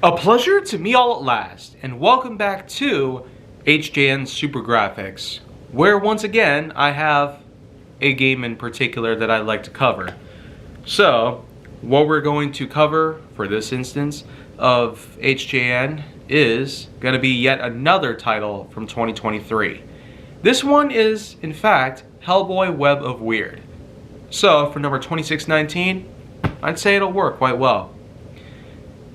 A pleasure to meet all at last, and welcome back to HJN Super Graphics, where once again I have a game in particular that I'd like to cover. So, what we're going to cover for this instance of HJN is going to be yet another title from 2023. This one is, in fact, Hellboy Web of Wyrd. So, for number 2619, I'd say it'll work quite well.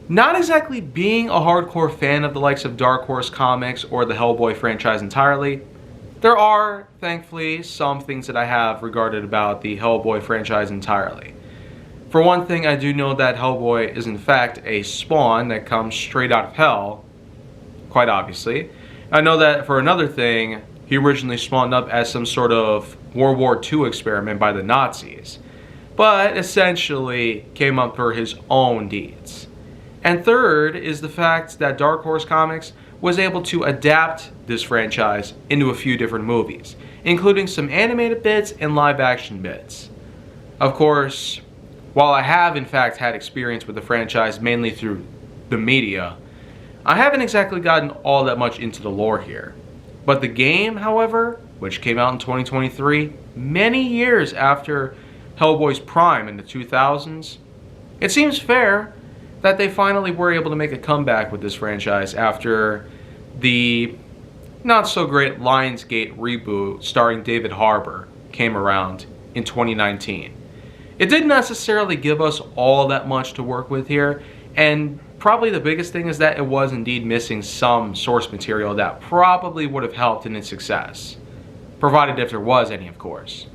Not exactly being a hardcore fan of the likes of Dark Horse Comics or the Hellboy franchise entirely, there are, thankfully, some things that I have regarded about the Hellboy franchise entirely. For one thing, I do know that Hellboy is in fact a spawn that comes straight out of hell, quite obviously. I know that for another thing, he originally spawned up as some sort of World War II experiment by the Nazis, but essentially came up for his own deeds. And third is the fact that Dark Horse Comics was able to adapt this franchise into a few different movies, including some animated bits and live action bits. Of course, while I have in fact had experience with the franchise mainly through the media, I haven't exactly gotten all that much into the lore here. But the game, however, which came out in 2023, many years after Hellboy's prime in the 2000s, it seems fair that they finally were able to make a comeback with this franchise after the not-so-great Lionsgate reboot starring David Harbour came around in 2019. It didn't necessarily give us all that much to work with here, and probably the biggest thing is that it was indeed missing some source material that probably would have helped in its success. Provided if there was any, of course.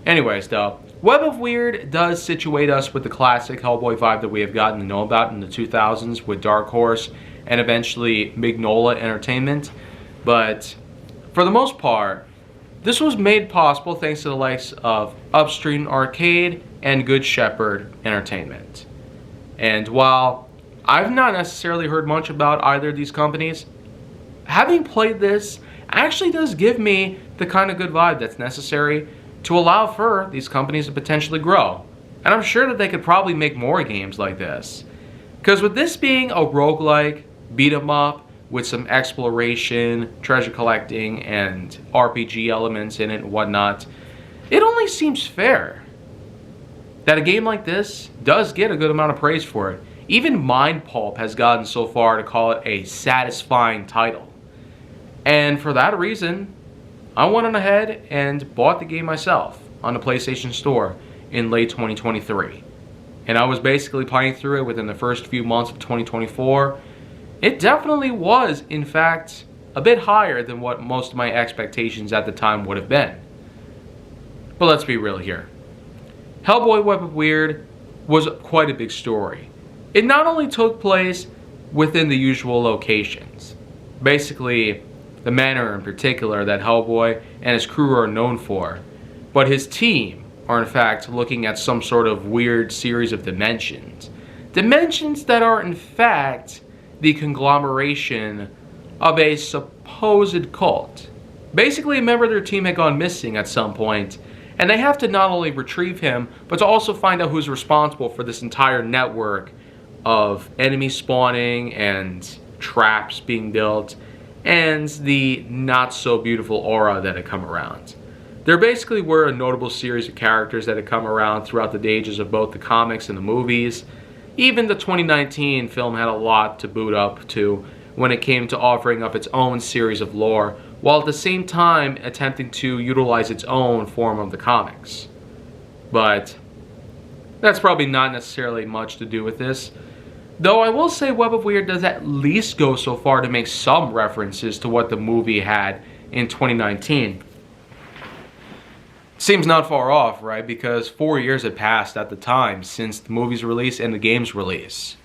Anyways, though, Web of Wyrd does situate us with the classic Hellboy vibe that we have gotten to know about in the 2000s with Dark Horse and eventually Mignola Entertainment. But for the most part, this was made possible thanks to the likes of Upstream Arcade and Good Shepherd Entertainment. And while I've not necessarily heard much about either of these companies, having played this actually does give me the kind of good vibe that's necessary to allow for these companies to potentially grow. And I'm sure that they could probably make more games like this. Because with this being a roguelike, beat 'em up, with some exploration, treasure collecting, and RPG elements in it and whatnot, it only seems fair that a game like this does get a good amount of praise for it. Even Mind Pulp has gotten so far to call it a satisfying title. And for that reason, I went on ahead and bought the game myself on the PlayStation Store in late 2023. And I was basically playing through it within the first few months of 2024. It definitely was, in fact, a bit higher than what most of my expectations at the time would have been. But let's be real here. Hellboy Web of Wyrd was quite a big story. It not only took place within the usual locations, basically the manor in particular that Hellboy and his crew are known for, but his team are in fact looking at some sort of weird series of dimensions. Dimensions that are in fact the conglomeration of a supposed cult. Basically, a member of their team had gone missing at some point, and they have to not only retrieve him, but to also find out who's responsible for this entire network of enemies spawning and traps being built, and the not-so-beautiful aura that had come around. There basically were a notable series of characters that had come around throughout the ages of both the comics and the movies. Even the 2019 film had a lot to boot up to when it came to offering up its own series of lore, while at the same time attempting to utilize its own form of the comics. But that's probably not necessarily much to do with this. Though I will say Web of Wyrd does at least go so far to make some references to what the movie had in 2019. Seems not far off, right? Because 4 years had passed at the time since the movie's release and the game's release.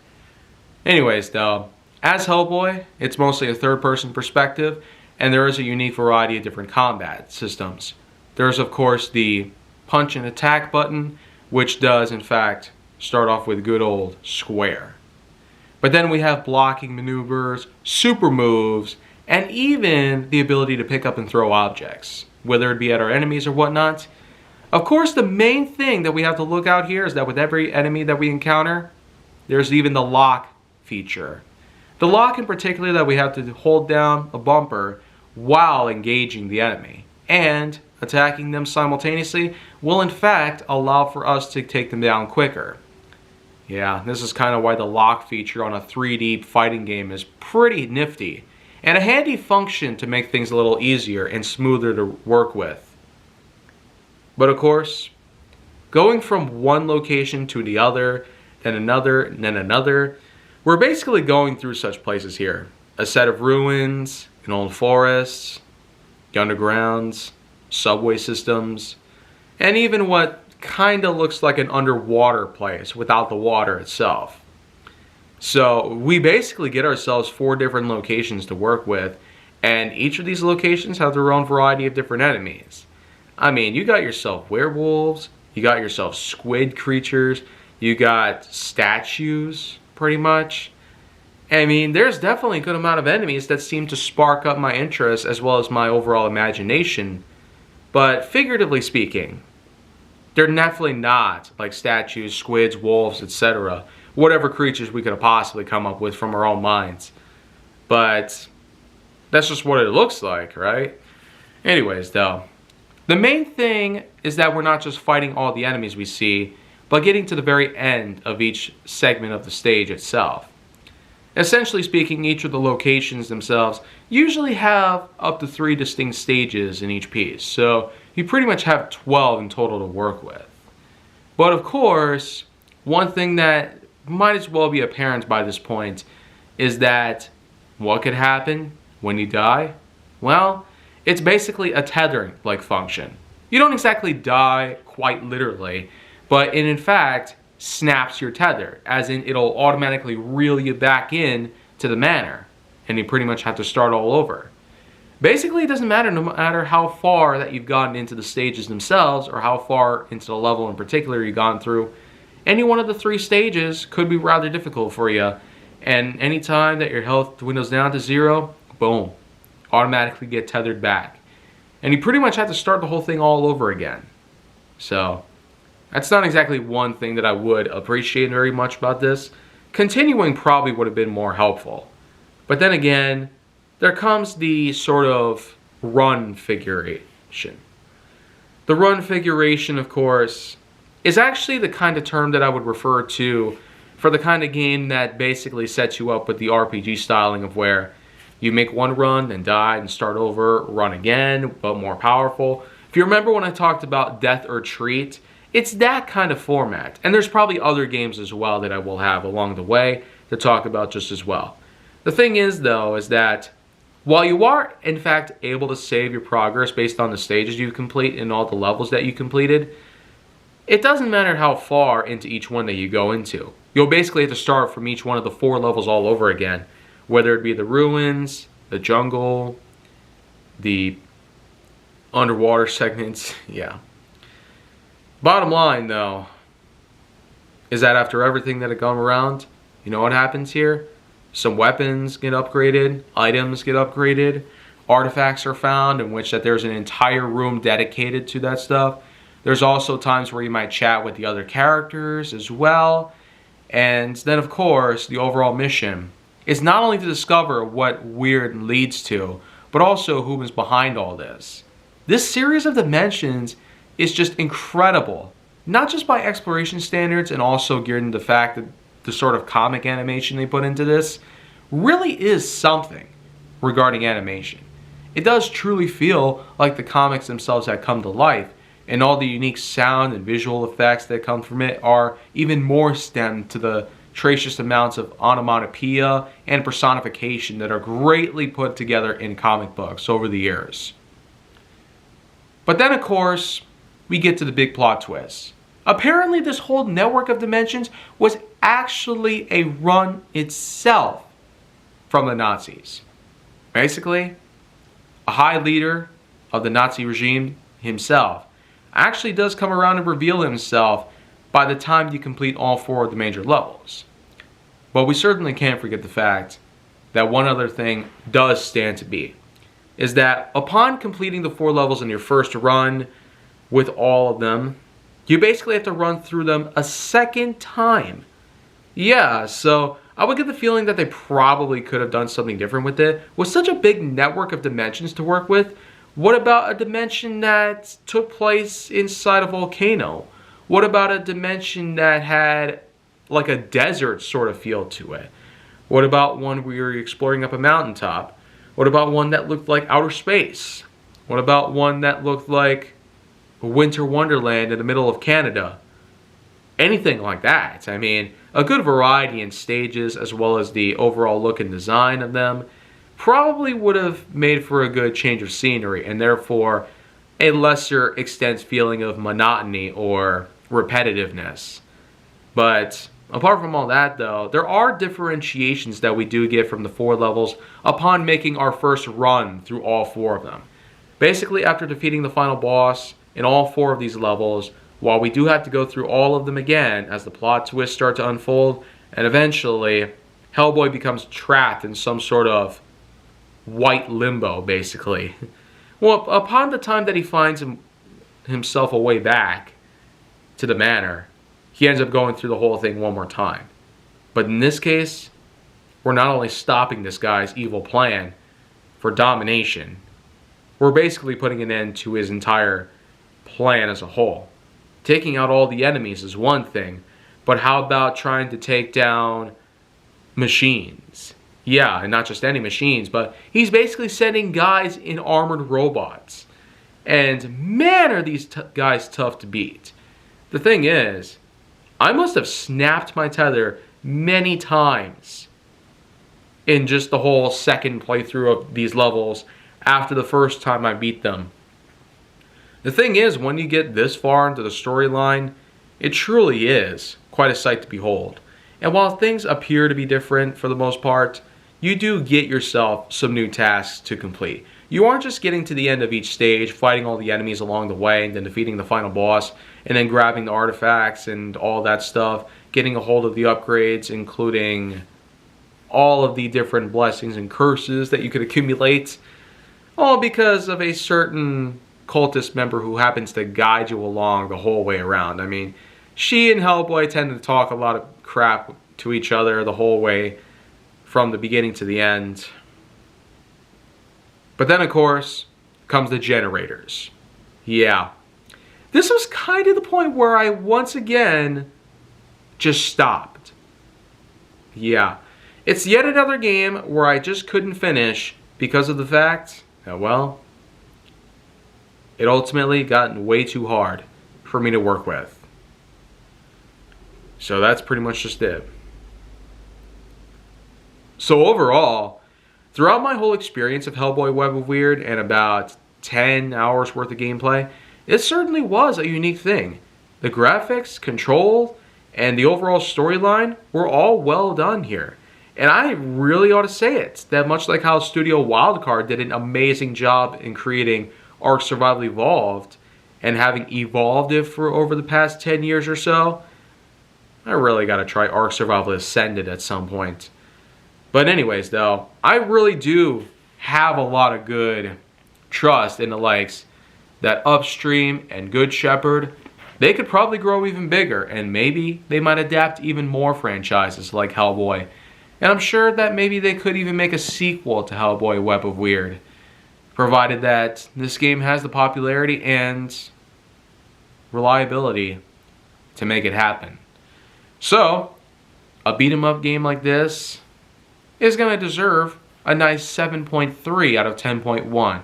Anyways, though, as Hellboy, it's mostly a third-person perspective, and there is a unique variety of different combat systems. There's, of course, the punch and attack button, which does, in fact, start off with good old square. But then we have blocking maneuvers, super moves, and even the ability to pick up and throw objects, whether it be at our enemies or whatnot. Of course, the main thing that we have to look out here is that with every enemy that we encounter, there's even the lock feature. The lock in particular that we have to hold down a bumper while engaging the enemy and attacking them simultaneously will in fact allow for us to take them down quicker. Yeah, this is kind of why the lock feature on a 3D fighting game is pretty nifty and a handy function to make things a little easier and smoother to work with. But of course, going from one location to the other, then another, and then another, we're basically going through such places here. A set of ruins, an old forest, the undergrounds, subway systems, and even what kind of looks like an underwater place without the water itself. So we basically get ourselves 4 different locations to work with, and each of these locations have their own variety of different enemies. I mean, you got yourself werewolves, you got yourself squid creatures, you got statues, pretty much. I mean, there's definitely a good amount of enemies that seem to spark up my interest as well as my overall imagination. But figuratively speaking, they're definitely not like statues, squids, wolves, etc. Whatever creatures we could have possibly come up with from our own minds. But that's just what it looks like, right? Anyways, though, the main thing is that we're not just fighting all the enemies we see, but getting to the very end of each segment of the stage itself. Essentially speaking, each of the locations themselves usually have up to 3 distinct stages in each piece, so you pretty much have 12 in total to work with. But of course, one thing that might as well be apparent by this point is that what could happen when you die? Well, it's basically a tethering-like function. You don't exactly die quite literally, but it in fact snaps your tether, as in it'll automatically reel you back in to the manor, and you pretty much have to start all over. Basically, it doesn't matter no matter how far that you've gotten into the stages themselves or how far into the level in particular you've gone through. Any one of the 3 stages could be rather difficult for you, and any time that your health dwindles down to 0, boom, automatically get tethered back. And you pretty much have to start the whole thing all over again. So that's not exactly one thing that I would appreciate very much about this. Continuing probably would have been more helpful. But then again, there comes the sort of run figuration. The run figuration, of course, is actually the kind of term that I would refer to for the kind of game that basically sets you up with the RPG styling of where you make one run, then die, and start over, run again, but more powerful. If you remember when I talked about Death or Treat, it's that kind of format. And there's probably other games as well that I will have along the way to talk about just as well. The thing is, though, is that while you are, in fact, able to save your progress based on the stages you complete and all the levels that you completed, it doesn't matter how far into each one that you go into. You'll basically have to start from each one of the 4 levels all over again, whether it be the ruins, the jungle, the underwater segments, yeah. Bottom line, though, is that after everything that had gone around, you know what happens here? Some weapons get upgraded, items get upgraded, artifacts are found in which that there's an entire room dedicated to that stuff. There's also times where you might chat with the other characters as well. And then, of course, the overall mission is not only to discover what Wyrd leads to, but also who is behind all this. This series of dimensions is just incredible. Not just by exploration standards and also geared into the fact that the sort of comic animation they put into this really is something regarding animation. It does truly feel like the comics themselves have come to life, and all the unique sound and visual effects that come from it are even more stemmed to the tracious amounts of onomatopoeia and personification that are greatly put together in comic books over the years. But then, of course, we get to the big plot twist. Apparently, this whole network of dimensions was actually a run itself from the Nazis. Basically, a high leader of the Nazi regime himself actually does come around and reveal himself by the time you complete all 4 of the major levels. But we certainly can't forget the fact that one other thing does stand to be, is that upon completing the 4 levels in your first run with all of them, you basically have to run through them a second time. Yeah, so I would get the feeling that they probably could have done something different with it. With such a big network of dimensions to work with, what about a dimension that took place inside a volcano? What about a dimension that had like a desert sort of feel to it? What about one where you're exploring up a mountaintop? What about one that looked like outer space? What about one that looked like a winter wonderland in the middle of Canada? Anything like that. I mean, a good variety in stages as well as the overall look and design of them probably would have made for a good change of scenery and therefore a lesser extent feeling of monotony or repetitiveness. But apart from all that though, there are differentiations that we do get from the 4 levels upon making our first run through all 4 of them. Basically, after defeating the final boss in all 4 of these levels, while we do have to go through all of them again as the plot twists start to unfold, and eventually Hellboy becomes trapped in some sort of white limbo, basically. Well, upon the time that he finds himself a way back to the manor, he ends up going through the whole thing one more time. But in this case, we're not only stopping this guy's evil plan for domination, we're basically putting an end to his entire plan as a whole. Taking out all the enemies is one thing, but how about trying to take down machines? Yeah, and not just any machines, but he's basically sending guys in armored robots. And man, are these guys tough to beat. The thing is, I must have snapped my tether many times in just the whole second playthrough of these levels after the first time I beat them. The thing is, when you get this far into the storyline, it truly is quite a sight to behold. And while things appear to be different for the most part, you do get yourself some new tasks to complete. You aren't just getting to the end of each stage, fighting all the enemies along the way, and then defeating the final boss, and then grabbing the artifacts and all that stuff, getting a hold of the upgrades, including all of the different blessings and curses that you could accumulate, all because of a certain cultist member who happens to guide you along the whole way around. I mean, she and Hellboy tend to talk a lot of crap to each other the whole way from the beginning to the end. But then, of course, comes the generators. Yeah. This was kind of the point where I once again just stopped. Yeah. It's yet another game where I just couldn't finish because of the fact that, well, it ultimately got way too hard for me to work with. So that's pretty much just it. So overall, throughout my whole experience of Hellboy Web of Wyrd and about 10 hours worth of gameplay, it certainly was a unique thing. The graphics, control, and the overall storyline were all well done here. And I really ought to say it, that much like how Studio Wildcard did an amazing job in creating Ark Survival Evolved and having evolved it for over the past 10 years or so, I really got to try Ark Survival Ascended at some point. But anyways, though, I really do have a lot of good trust in the likes that Upstream and Good Shepherd. They could probably grow even bigger, and maybe they might adapt even more franchises like Hellboy. And I'm sure that maybe they could even make a sequel to Hellboy Web of Wyrd, provided that this game has the popularity and reliability to make it happen. So, a beat-em-up game like this is going to deserve a nice 7.3 out of 10.1.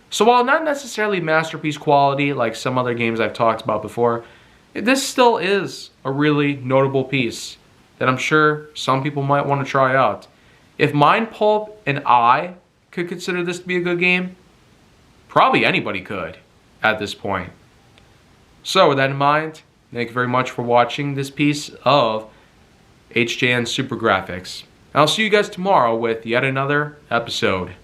So while not necessarily masterpiece quality like some other games I've talked about before, this still is a really notable piece that I'm sure some people might want to try out. If Mind Pulp and I could consider this to be a good game, probably anybody could at this point. So with that in mind, thank you very much for watching this piece of HJN Super Graphics. I'll see you guys tomorrow with yet another episode.